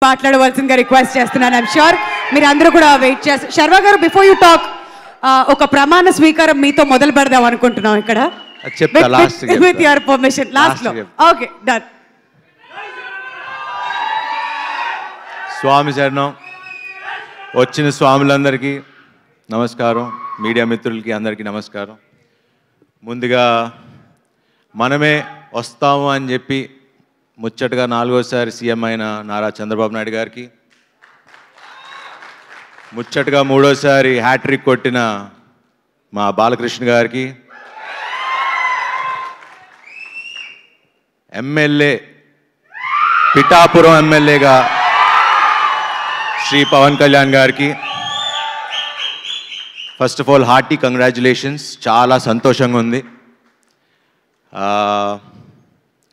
మాట్లాడవలసిందిగా రిక్వెస్ట్ చేస్తున్నాను. I'm sure మీరు అందరూ కూడా వెయిట్ చేస్తారు. శర్వా గారు, బిఫోర్ యూ టాక్ ఒక ప్రమాణ స్వీకారం మీతో మొదలు పెడదాం అనుకుంటున్నాం ఇక్కడ. విత్ యువర్ పర్మిషన్ లాస్ట్ లో. Okay, done. స్వామి శరణం. వచ్చిన స్వాములందరికీ నమస్కారం, మీడియా మిత్రులకి అందరికీ నమస్కారం. ముందుగా మనమే వస్తాము అని చెప్పి ముచ్చటగా 4వసారి సీఎం అయిన నారా చంద్రబాబు నాయుడు గారికి, ముచ్చటగా 3వసారి హ్యాట్రిక్ కొట్టిన మా బాలకృష్ణ గారికి, ఎమ్మెల్యే పిఠాపురం ఎమ్మెల్యేగా శ్రీ పవన్ కళ్యాణ్ గారికి first of all hearty congratulations. చాలా సంతోషంగా ఉంది.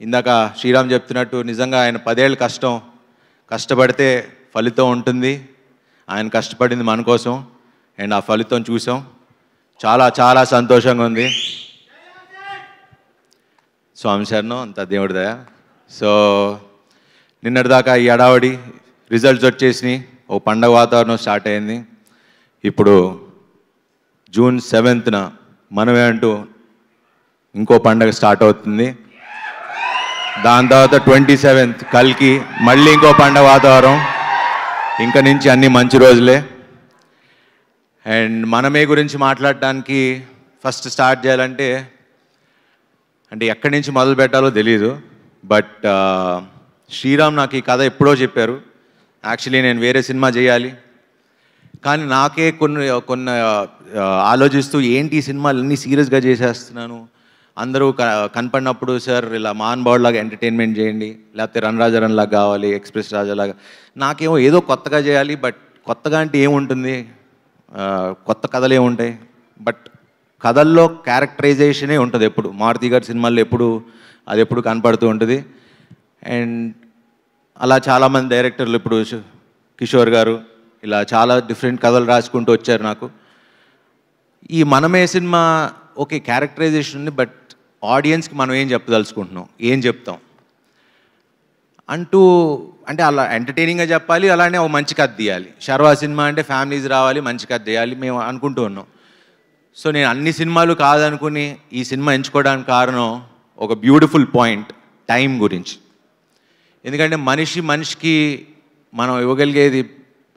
ఇందాక శ్రీరామ్ చెప్తున్నట్టు నిజంగా ఆయన 10 ఏళ్ళ కష్టపడితే ఫలితం ఉంటుంది. ఆయన కష్టపడింది మన కోసం అండ్ ఆ ఫలితం చూసాం. చాలా చాలా సంతోషంగా ఉంది. స్వామి శరణం, అంత దేవుడి దయ. సో నిన్నటిదాకా ఈ అడావడి రిజల్ట్స్ వచ్చేసినాయి, ఓ పండగ వాతావరణం స్టార్ట్ అయింది. ఇప్పుడు June 7th మనమే అంటూ ఇంకో పండగ స్టార్ట్ అవుతుంది. దాని తర్వాత 27th కల్కి మళ్ళీ ఇంకో పండగ వాతావరణం. ఇంకా నుంచి అన్ని మంచి రోజులే. అండ్ మనమే గురించి మాట్లాడటానికి ఫస్ట్ స్టార్ట్ చేయాలంటే ఎక్కడి నుంచి మొదలు పెట్టాలో తెలీదు. బట్ శ్రీరామ్ నాకు ఈ కథ ఎప్పుడో చెప్పారు. యాక్చువల్లీ నేను వేరే సినిమా చేయాలి, కానీ నాకే కొన్ని ఆలోచిస్తూ ఏంటి ఈ సినిమాలు అన్నీ సీరియస్గా చేసేస్తున్నాను, అందరూ కనపడినప్పుడు సార్ ఇలా మహానుభావుడు లాగా ఎంటర్టైన్మెంట్ చేయండి, లేకపోతే రన్ రాజా రన్ లాగా కావాలి, ఎక్స్ప్రెస్ రాజా లాగా. నాకేమో ఏదో కొత్తగా చేయాలి. బట్ కొత్తగా అంటే ఏముంటుంది, కొత్త కథలు ఏముంటాయి. బట్ కథల్లో క్యారెక్టరైజేషనే ఉంటుంది ఎప్పుడు. మారుతి గారి సినిమాల్లో అది ఎప్పుడు కనపడుతూ ఉంటుంది. అండ్ అలా చాలామంది డైరెక్టర్లు, ఇప్పుడు కిషోర్ గారు, ఇలా చాలా డిఫరెంట్ కథలు రాసుకుంటూ వచ్చారు. నాకు ఈ మనమే సినిమా ఓకే క్యారెక్టరైజేషన్ ఉంది, బట్ ఆడియన్స్కి మనం ఏం చెప్పదలుచుకుంటున్నాం, ఏం చెప్తాం అంటే అలా ఎంటర్టైనింగ్గా చెప్పాలి, అలానే ఒక మంచి కథ తీయాలి. శర్వా సినిమా అంటే ఫ్యామిలీస్ రావాలి, మంచి కథ తీయాలి మేము అనుకుంటూ ఉన్నాం. సో నేను అన్ని సినిమాలు కాదనుకుని ఈ సినిమా ఎంచుకోవడానికి కారణం ఒక బ్యూటిఫుల్ పాయింట్, టైం గురించి. ఎందుకంటే మనిషికి మనం ఇవ్వగలిగేది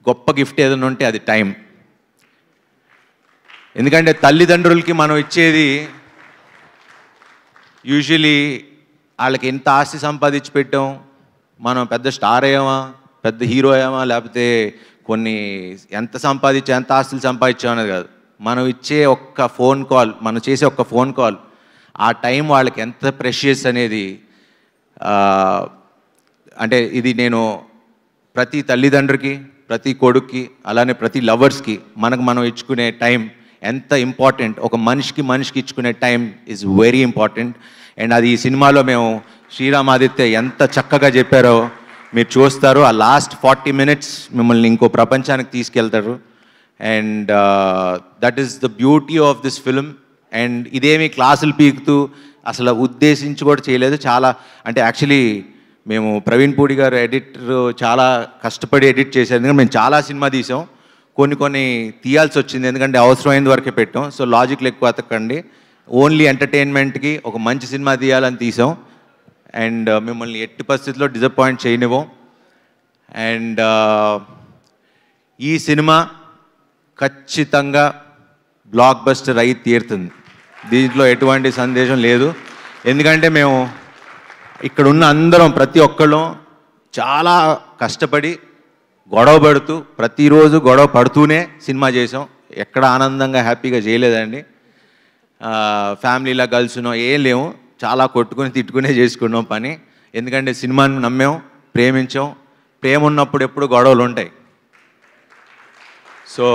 గొప్ప గిఫ్ట్ ఏదైనా ఉంటే అది టైం. ఎందుకంటే తల్లిదండ్రులకి మనం ఇచ్చేది యూజువలీ వాళ్ళకి ఎంత ఆస్తి సంపాదించి పెట్టాం, మనం పెద్ద స్టార్ అయ్యామా, పెద్ద హీరో అయ్యామా, లేకపోతే ఎంత ఆస్తులు సంపాదించాం అనేది కాదు. మనం ఇచ్చే ఒక్క ఫోన్ కాల్, మనం చేసే ఒక్క ఫోన్ కాల్, ఆ టైం వాళ్ళకి ఎంత ప్రెషియస్ అనేది. అంటే ఇది నేను ప్రతి తల్లిదండ్రికి, ప్రతి కొడుక్కి, అలానే ప్రతి లవర్స్కి మనం ఇచ్చుకునే టైం ఎంత ఇంపార్టెంట్. ఒక మనిషికి ఇచ్చుకునే time is very important. And అది ఈ సినిమాలో మేము శ్రీరామ్ ఆదిత్య ఎంత చక్కగా చెప్పారో మీరు చూస్తారు. ఆ లాస్ట్ 40 minutes మిమ్మల్ని ఇంకో ప్రపంచానికి తీసుకెళ్తారు. And that is the beauty of this film. And ఇదేమి క్లాసులు పీకుతూ అసలు ఉద్దేశించి కూడా చేయలేదు. చాలా యాక్చువల్లీ మేము ప్రవీణ్ పూడి గారు ఎడిటర్ చాలా కష్టపడి ఎడిట్ చేశారు. ఎందుకంటే మేము చాలా సినిమా తీసాం, కొన్ని తీయాల్సి వచ్చింది, ఎందుకంటే అవసరమైనంత వరకే పెట్టాం. సో లాజిక్లు ఎక్కువ అతకండి, ఓన్లీ ఎంటర్టైన్మెంట్కి ఒక మంచి సినిమా తీయాలని తీసాం. అండ్ మిమ్మల్ని ఎట్టి పరిస్థితుల్లో డిసప్పాయింట్ చేయనివ్వం. అండ్ ఈ సినిమా ఖచ్చితంగా బ్లాక్ బస్టర్ అయి తీరుతుంది, దీంట్లో ఎటువంటి సందేశం లేదు. ఎందుకంటే మేము ఇక్కడ ఉన్న అందరం, ప్రతి ఒక్కళ్ళం చాలా కష్టపడి గొడవ పడుతూ, ప్రతిరోజు గొడవ పడుతూనే సినిమా చేసాం. ఎక్కడ ఆనందంగా హ్యాపీగా చేయలేదండి. ఫ్యామిలీలా కలుసున్నాం, ఏం లేవు, చాలా కొట్టుకుని తిట్టుకునే చేసుకున్నాం పని. ఎందుకంటే సినిమాని నమ్మాం, ప్రేమించాం. ప్రేమ ఉన్నప్పుడు ఎప్పుడు గొడవలు ఉంటాయి. సో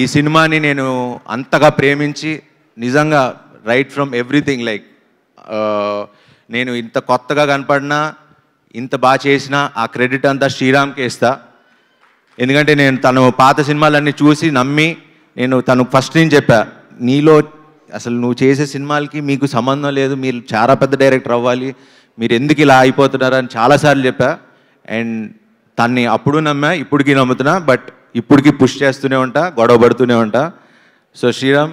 ఈ సినిమాని నేను అంతగా ప్రేమించి నిజంగా రైట్ ఫ్రమ్ ఎవ్రీథింగ్, లైక్ నేను ఇంత కొత్తగా కనపడినా, ఇంత బాగా చేసినా ఆ క్రెడిట్ అంతా శ్రీరామ్కే ఇస్తా. ఎందుకంటే నేను తను పాత సినిమాలన్నీ చూసి నమ్మి తను ఫస్ట్ నుంచి చెప్పా, నీలో అసలు నువ్వు చేసే సినిమాలకి మీకు సంబంధం లేదు, మీరు చాలా పెద్ద డైరెక్టర్ అవ్వాలి, మీరు ఎందుకు ఇలా అయిపోతున్నారని చాలాసార్లు చెప్పా. అండ్ తన్ని అప్పుడు నమ్మా, ఇప్పటికీ నమ్ముతున్నా, బట్ ఇప్పటికీ పుష్ చేస్తూనే ఉంటా, గొడవ పడుతూనే ఉంటా. So Sriram,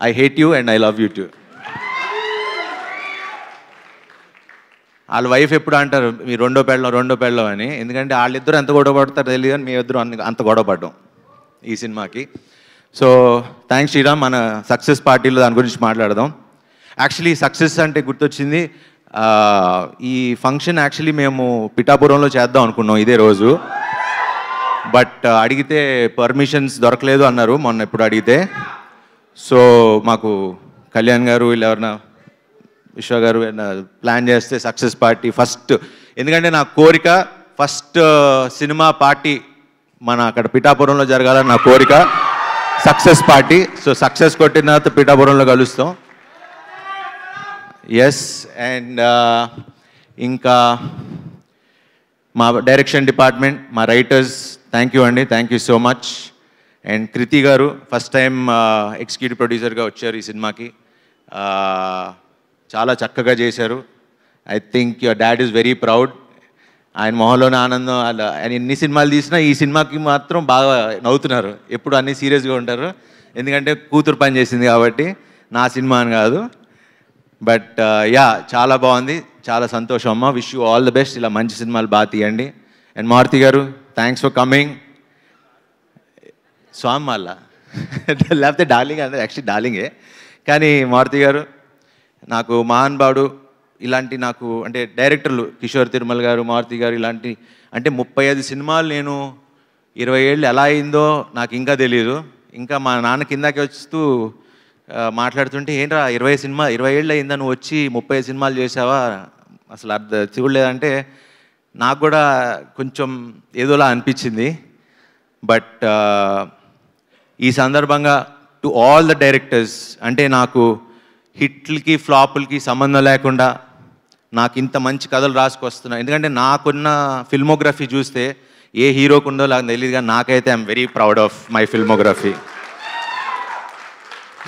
I hate you and I love you too. వాళ్ళ వైఫ్ ఎప్పుడు అంటారు మీ రెండో పెళ్ళం అని, ఎందుకంటే వాళ్ళిద్దరు ఎంత గొడవ పడతారో తెలియదు కానీ మీ ఇద్దరు అంత గొడవ పడ్డాం ఈ సినిమాకి. So thanks Sriram. మన సక్సెస్ పార్టీలో దాని గురించి మాట్లాడదాం. యాక్చువల్లీ సక్సెస్ అంటే గుర్తొచ్చింది, ఈ ఫంక్షన్ యాక్చువల్లీ మేము పిఠాపురంలో చేద్దాం అనుకున్నాం ఇదే రోజు, బట్ అడిగితే పర్మిషన్స్ దొరకలేదు అన్నారు మొన్న ఎప్పుడు అడిగితే. సో మాకు కళ్యాణ్ గారు వీళ్ళు ఎవరన్నా విశ్వ గారు ప్లాన్ చేస్తే సక్సెస్ పార్టీ ఫస్ట్, ఎందుకంటే నా కోరిక ఫస్ట్ సినిమా పార్టీ మన అక్కడ పిఠాపురంలో జరగాలని నా కోరిక, సక్సెస్ పార్టీ. సో సక్సెస్ కొట్టిన తర్వాత పిఠాపురంలో కలుస్తాం. ఎస్. అండ్ ఇంకా మా డైరెక్షన్ డిపార్ట్మెంట్, మా రైటర్స్, థ్యాంక్ యూ అండి, thank you so much. And Kriti గారు ఫస్ట్ టైం ఎగ్జిక్యూటివ్ ప్రొడ్యూసర్గా వచ్చారు ఈ సినిమాకి, చాలా చక్కగా చేశారు. I think your dad is very proud. ఆయన మొహంలోనే ఆనందం. అలా ఆయన ఎన్ని సినిమాలు తీసినా ఈ సినిమాకి మాత్రం బాగా నవ్వుతున్నారు, ఎప్పుడు అన్నీ సీరియస్గా ఉంటారు, ఎందుకంటే కూతురు పని చేసింది కాబట్టి, నా సినిమా అని కాదు. బట్ యా, చాలా బాగుంది, చాలా సంతోషం అమ్మ. Wish you all the best, ఇలా మంచి సినిమాలు బాగా తీయండి. అండ్ మారుతి గారు, థ్యాంక్స్ ఫర్ కమింగ్. స్వామి మళ్ళా లేకపోతే డార్లింగ్ అంటే యాక్చువల్లీ డార్లింగే, కానీ మారుతి గారు నాకు మహానుభావుడు. ఇలాంటి నాకు అంటే డైరెక్టర్లు కిషోర్ తిరుమల గారు, మారుతి గారు, ఇలాంటి అంటే 35 సినిమాలు నేను 20 ఏళ్ళు ఎలా అయిందో నాకు ఇంకా తెలియదు. ఇంకా మా నాన్న కిందకి వస్తూ మాట్లాడుతుంటే, ఏంట్రా 20 ఏళ్ళు అయిందా నువ్వు వచ్చి 30 సినిమాలు చేసావా, అసలు చూడలేదంటే నాకు కూడా కొంచెం ఏదోలా అనిపించింది. బట్ ఈ సందర్భంగా టు ఆల్ ద డైరెక్టర్స్, అంటే నాకు హిట్లకి ఫ్లాపులకి సంబంధం లేకుండా నాకు ఇంత మంచి కథలు రాసుకొస్తున్నా, ఎందుకంటే నాకున్న ఫిల్మోగ్రఫీ చూస్తే ఏ హీరోకు ఉందో నాకు తెలియదు, కానీ నాకైతే I'm very proud of my filmography.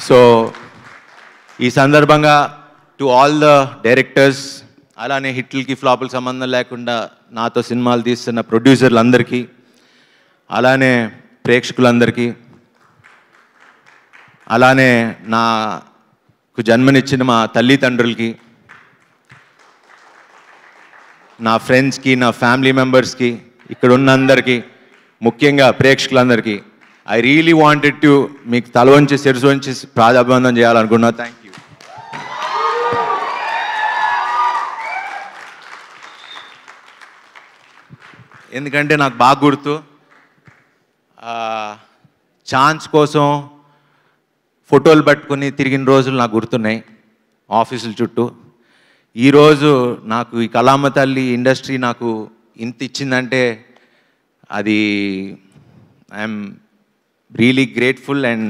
So ఈ సందర్భంగా టు ఆల్ ద డైరెక్టర్స్, అలానే హిట్లకి ఫ్లాపులకి సంబంధం లేకుండా నాతో సినిమాలు తీస్తున్న ప్రొడ్యూసర్లందరికీ, అలానే ప్రేక్షకులందరికీ, అలానే నాకు జన్మనిచ్చిన మా తల్లిదండ్రులకి, నా ఫ్రెండ్స్కి, నా ఫ్యామిలీ మెంబర్స్కి, ఇక్కడ ఉన్న అందరికీ, ముఖ్యంగా ప్రేక్షకులందరికీ ఐ రియలీ వాంటెడ్ టు మీకు తల వంచి శిరసు వంచి ప్రాధాభివందనం చేయాలనుకున్నా. Thank you. ఎందుకంటే నాకు బాగా గుర్తు, ఛాన్స్ కోసం ఫోటోలు పట్టుకుని తిరిగిన రోజులు నాకు గుర్తున్నాయి ఆఫీసుల చుట్టూ. ఈరోజు నాకు ఈ కళామ తల్లి ఇండస్ట్రీ నాకు ఇంత ఇచ్చిందంటే అది I'm really grateful. And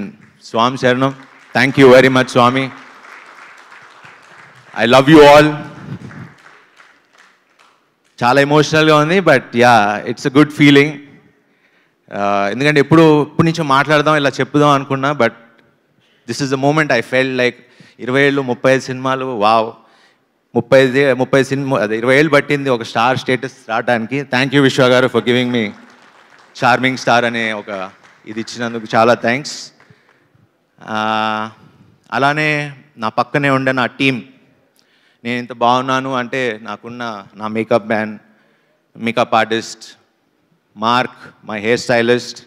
Swami శరణం, thank you very much Swami. I love you all. చాలా ఎమోషనల్గా ఉంది, but yeah, it's a good feeling. ఎందుకంటే ఇప్పటి నుంచో మాట్లాడదాం, ఇలా చెప్పుదాం అనుకున్నా, but this is the moment I felt like 20 ఏళ్ళు 35 సినిమాలు, వావ్, 30 సినిమా, అదే 20 ఏళ్ళు పట్టింది ఒక స్టార్ స్టేటస్ రావడానికి. థ్యాంక్ యూ విశ్వ గారు for giving me charming star అనే ఒక ఇది ఇచ్చినందుకు చాలా థ్యాంక్స్. అలానే నా పక్కనే ఉండే నా టీం, నేను ఇంత బాగున్నాను అంటే నాకున్న నా makeup artist mark, my hair stylist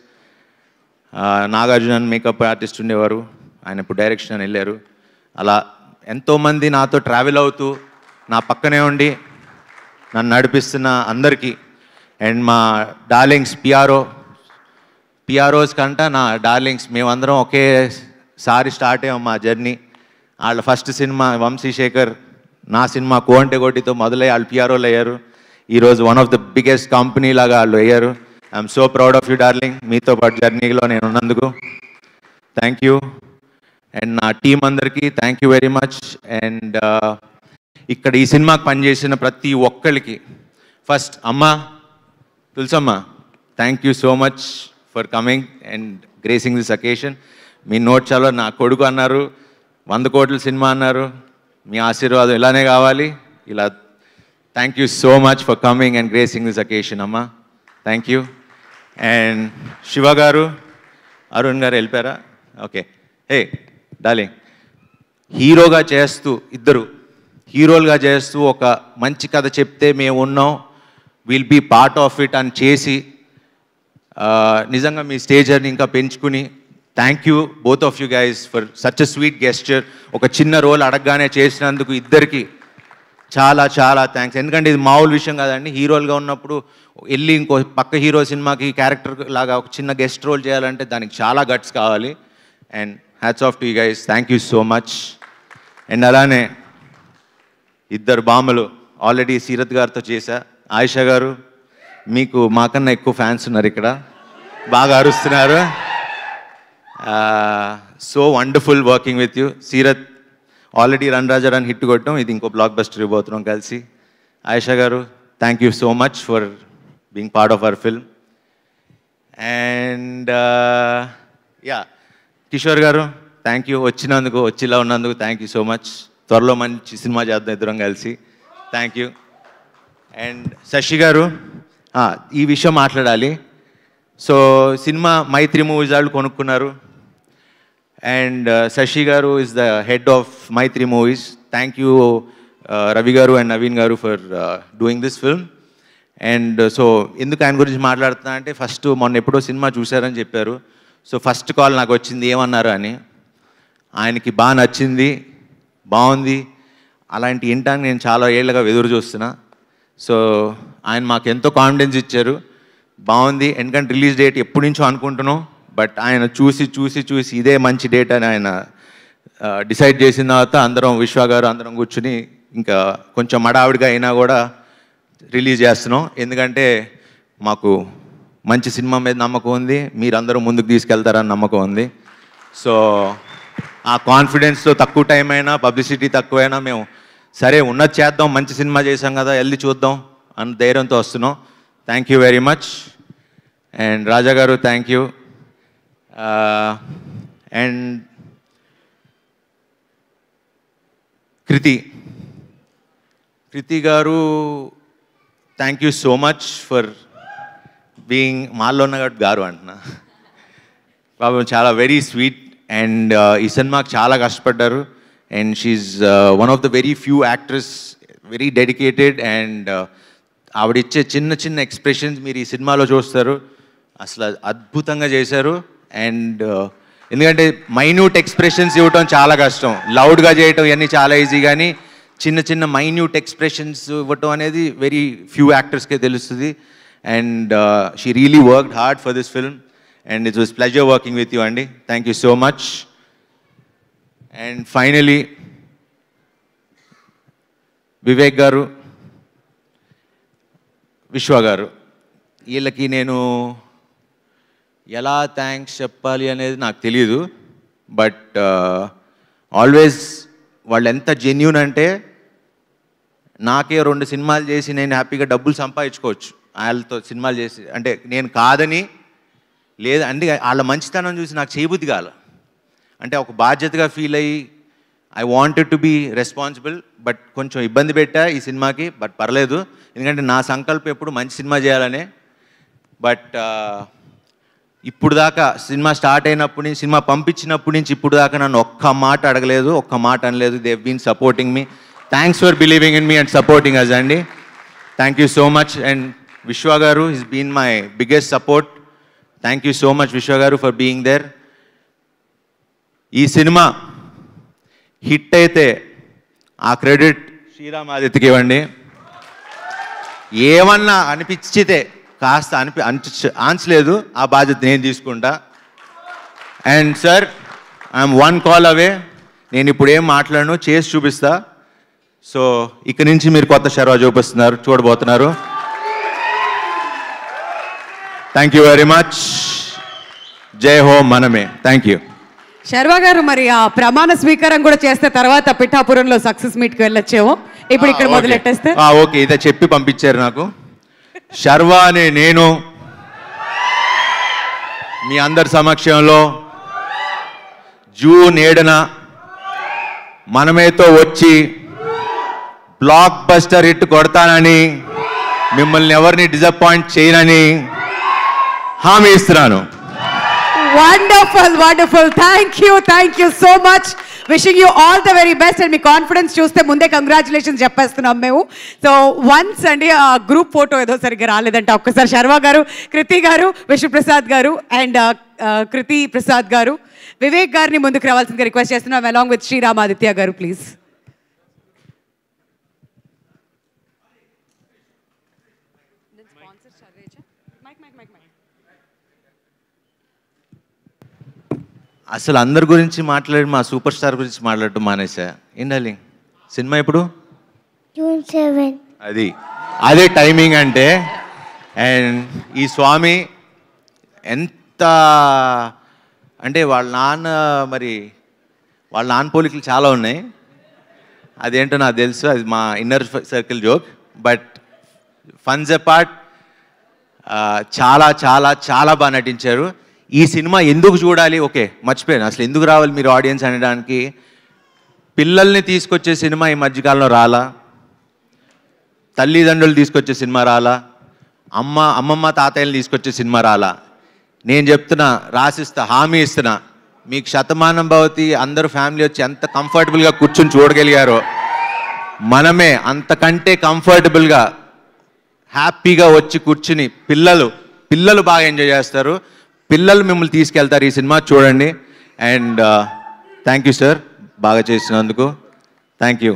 Nagarjuna makeup artist ఉండేవారు, ఆయన ఇప్పుడు డైరెక్షన్ అని వెళ్ళారు. అలా ఎంతోమంది నాతో ట్రావెల్ అవుతూ నా పక్కనే ఉండి నన్ను నడిపిస్తున్న అందరికీ, అండ్ మా డార్లింగ్స్ పిఆర్ఓస్ కంట నా డార్లింగ్స్, మేమందరం ఒకేసారి స్టార్ట్ అయ్యాం మా జర్నీ. వాళ్ళ ఫస్ట్ సినిమా వంశీశేఖర్, నా సినిమా కోంటే కోటితో మొదలై వాళ్ళు పిఆర్ఓలు అయ్యారు. ఈరోజు one of the biggest company లాగా వాళ్ళు అయ్యారు. I'm so proud of you darling, మీతో పాటు జర్నీలో నేను ఉన్నందుకు థ్యాంక్ యూ. అండ్ నా టీం అందరికీ thank you very much. And ఇక్కడ ఈ సినిమాకి పనిచేసిన ప్రతి ఒక్కరికి, ఫస్ట్ అమ్మ Tulasamma, thank you so much for coming and gracing this occasion. Me note చాలా, నా కొడుకు అన్నారు 100 కోట్ల సినిమా అన్నారు, మీ ఆశీర్వాదం ఇలానే కావాలి, ఇలా thank you so much for coming and gracing this occasion అమ్మా. Thank you. అండ్ శివ గారు, అరుణ్ గారు వెళ్ళిపోయారా? ఓకే. హే డార్లింగ్, హీరోగా చేస్తూ ఇద్దరు హీరోలుగా చేస్తూ ఒక మంచి కథ చెప్తే మేము ఉన్నాం, will be part of it అని చేసి నిజంగా మీ స్టేజర్ని ఇంకా పెంచుకుని thank you both of you guys for such a sweet gesture. ఒక చిన్న రోల్ అడగగానే చేసినందుకు ఇద్దరికి చాలా చాలా థ్యాంక్స్. ఎందుకంటే ఇది మామూలు విషయం కాదండి. హీరోలుగా ఉన్నప్పుడు వెళ్ళి ఇంకో పక్క హీరో సినిమాకి క్యారెక్టర్ లాగా ఒక చిన్న గెస్ట్ రోల్ చేయాలంటే దానికి చాలా గట్స్ కావాలి. And hats off to you guys, thank you so much. And అలానే ఇద్దరు బామ్మలు ఆల్రెడీ సీరత్ గారితో చేశా. ఆయిషా గారు, మీకు మాకన్నా ఎక్కువ ఫ్యాన్స్ ఉన్నారు ఇక్కడ, బాగా అరుస్తున్నారు. So wonderful working with you. Seerat already run Raja run hit కొట్టడం, ఇది ఇంకో బ్లాక్ బస్టర్ ఇవ్వబోతున్నాం కలిసి. ఆయిషా గారు, thank you so much for being part of our film. And yeah Kishore గారు, థ్యాంక్ యూ వచ్చినందుకు, వచ్చిలా ఉన్నందుకు థ్యాంక్ యూ సో మచ్. త్వరలో మంచి సినిమా చేద్దాం ఇద్దరం కలిసి. Thank you. అండ్ శశి గారు, ఈ విషయం మాట్లాడాలి. సో సినిమా మైత్రి మూవీస్ వాళ్ళు కొనుక్కున్నారు. And Sashi garu is the head of Mythri Movies. Thank you Ravi garu and Naveen garu for doing this film. And so ఎందుకు ఆయన గురించి మాట్లాడుతున్నా అంటే, ఫస్ట్ మొన్న ఎప్పుడో సినిమా చూశారని చెప్పారు. సో ఫస్ట్ కాల్ నాకు వచ్చింది ఏమన్నారు అని. ఆయనకి బాగా నచ్చింది, బాగుంది, అలాంటి వినటానికి నేను చాలా ఏళ్ళగా ఎదురు చూస్తున్నా. సో ఆయన మాకు ఎంతో కాన్ఫిడెన్స్ ఇచ్చారు, బాగుంది. ఎందుకంటే రిలీజ్ డేట్ ఎప్పటి నుంచో అనుకుంటున్నాం, బట్ ఆయన చూసి చూసి చూసి ఇదే మంచి డేట్ అని ఆయన డిసైడ్ చేసిన తర్వాత అందరం విశ్వ గారు అందరం కూర్చుని ఇంకా కొంచెం మడావిడిగా అయినా కూడా రిలీజ్ చేస్తున్నాం. ఎందుకంటే మాకు మంచి సినిమా మీద నమ్మకం ఉంది, మీరందరూ ముందుకు తీసుకెళ్తారని నమ్మకం ఉంది. సో ఆ కాన్ఫిడెన్స్తో తక్కువ టైం అయినా పబ్లిసిటీ తక్కువైనా మేము సరే ఉన్నది చేద్దాం, మంచి సినిమా చేసాం కదా వెళ్ళి చూద్దాం అన్న ధైర్యంతో వస్తున్నాం. Thank you very much. And Raja గారు థ్యాంక్ యూ. అండ్ కృతి గారు, thank you so much for being, మాల్లో ఉన్న గారు అంటున్నా, పాపం చాలా వెరీ స్వీట్. అండ్ ఈ సినిమాకి చాలా కష్టపడ్డారు. And she one of the very few actress, very dedicated. And ఆవిడిచ్చే చిన్న చిన్న ఎక్స్ప్రెషన్స్ మీరు ఈ సినిమాలో చూస్తారు, అసలు అద్భుతంగా చేశారు. అండ్ ఎందుకంటే మైన్యూట్ ఎక్స్ప్రెషన్స్ ఇవ్వటం చాలా కష్టం, లౌడ్గా చేయటం ఇవన్నీ చాలా ఈజీ, కానీ చిన్న చిన్న మైన్యూట్ ఎక్స్ప్రెషన్స్ ఇవ్వటం అనేది వెరీ ఫ్యూ యాక్టర్స్కే తెలుస్తుంది. And she really worked hard for this film. And it was pleasure working with you, Andy. Thank you so much. And finally, Vivek garu, Vishwa garu, వీళ్ళకి నేను ఎలా thanks చెప్పాలి అనేది నాకు తెలియదు. బట్ ఆల్వేస్ వాళ్ళు ఎంత జెన్యూన్ అంటే, నాకే 2 సినిమాలు చేసి నేను హ్యాపీగా డబ్బులు సంపాదించుకోవచ్చు వాళ్ళతో సినిమాలు చేసి, అంటే నేను కాదని లేదు అంటే వాళ్ళ మంచితనం చూసి నాకు చేయబుద్ధి కాల. అంటే ఒక బాధ్యతగా ఫీల్ అయ్యి I wanted to be responsible, but కొంచెం ఇబ్బంది పెట్టా ఈ సినిమాకి. బట్ పర్లేదు, ఎందుకంటే నా సంకల్పం ఎప్పుడు మంచి సినిమా చేయాలనే. బట్ ఇప్పుడు దాకా సినిమా స్టార్ట్ అయినప్పటి నుంచి, సినిమా పంపించినప్పటి నుంచి ఇప్పుడు దాకా నన్ను ఒక్క మాట అడగలేదు, ఒక్క మాట అనలేదు. They have been supporting me. Thanks for believing in me and supporting us అండి. Thank you so much. And Vishwa గారు is been my biggest support. Thank you so much Vishwa గారు ఫర్ బీయింగ్ దేర్. ఈ సినిమా హిట్ అయితే ఆ credit Sriram ఆదిత్యకి ఇవ్వండి. ఏమన్నా అనిపించితే కాస్త ఆన్సలేదు, ఆ బాధ్యత నేను తీసుకుంటా. అండ్ సార్, ఐఎమ్ 1 కాల్ అవే. నేను ఇప్పుడు ఏం మాట్లాడను, చేసి చూపిస్తా. సో ఇక్కడి నుంచి మీరు కొత్త శర్వా చూడబోతున్నారు. Thank you very much. జై హో మనమే. Thank you. శర్వా గారు, మరి ఆ ప్రమాణ స్వీకారం కూడా చేస్తే తర్వాత పిఠాపురంలో సక్సెస్ మీట్కి వెళ్ళొచ్చేమో. ఇప్పుడు ఇక్కడ మొదలెట్టేస్తే ఓకే, ఇదే చెప్పి పంపించారు నాకు. శర్వా అనే నేను మీ అందరి సమక్షంలో జూన్ 7న మనమేతో వచ్చి బ్లాక్ బస్టర్ హిట్ కొడతానని, మిమ్మల్ని ఎవరిని డిసప్పాయింట్ చేయనని హామీ ఇస్తున్నాను. Wonderful wonderful, thank you so much. Wishing you all the very best. And me confidence చూస్తే ముందే కంగ్రాచులేషన్స్ చెప్పేస్తున్నాం మేము. సో వన్స్ అండి ఆ గ్రూప్ ఫోటో ఏదో సరిగ్గా రాలేదంటే ఒక్కసారి శర్వా గారు, కృతి గారు, విష్ణుప్రసాద్ గారు అండ్ కృతి ప్రసాద్ గారు, వివేక్ గారిని ముందుకు రావాల్సిందిగా రిక్వెస్ట్ చేస్తున్నాం అలాంగ్ విత్ శ్రీరామాదిత్య గారు ప్లీజ్. అసలు అందరి గురించి మాట్లాడి మా సూపర్ స్టార్ గురించి మాట్లాడటం మానేసా. ఏండాలి సినిమా ఇప్పుడు June 7. అదే టైమింగ్ అంటే. అండ్ ఈ స్వామి ఎంత అంటే వాళ్ళ నాన్న పోలికలు చాలా ఉన్నాయి. అదేంటో నాకు తెలుసు, అది మా inner circle joke. But funs apart చాలా చాలా చాలా బాగా నటించారు. ఈ సినిమా ఎందుకు చూడాలి, ఓకే మర్చిపోయాను అసలు ఎందుకు రావాలి మీరు ఆడియన్స్ అనడానికి. పిల్లల్ని తీసుకొచ్చే సినిమా ఈ మధ్యకాలంలో రాలా, తల్లిదండ్రులు తీసుకొచ్చే సినిమా రాలా, అమ్మమ్మ తాతయ్యలు తీసుకొచ్చే సినిమా రాలా. నేను చెప్తున్నా, రాసిస్తా, హామీ ఇస్తున్నా, మీకు శతమానం భవతి అందరూ ఫ్యామిలీ వచ్చి ఎంత కంఫర్టబుల్గా కూర్చొని చూడగలిగారో మనమే అంతకంటే కంఫర్టబుల్గా హ్యాపీగా వచ్చి కూర్చుని పిల్లలు బాగా ఎంజాయ్ చేస్తారు. పిల్లలు మిమ్మల్ని తీసుకెళ్తారు. ఈ సినిమా చూడండి. అండ్ థ్యాంక్ యూ సార్, బాగా చేసినందుకు. Thank you.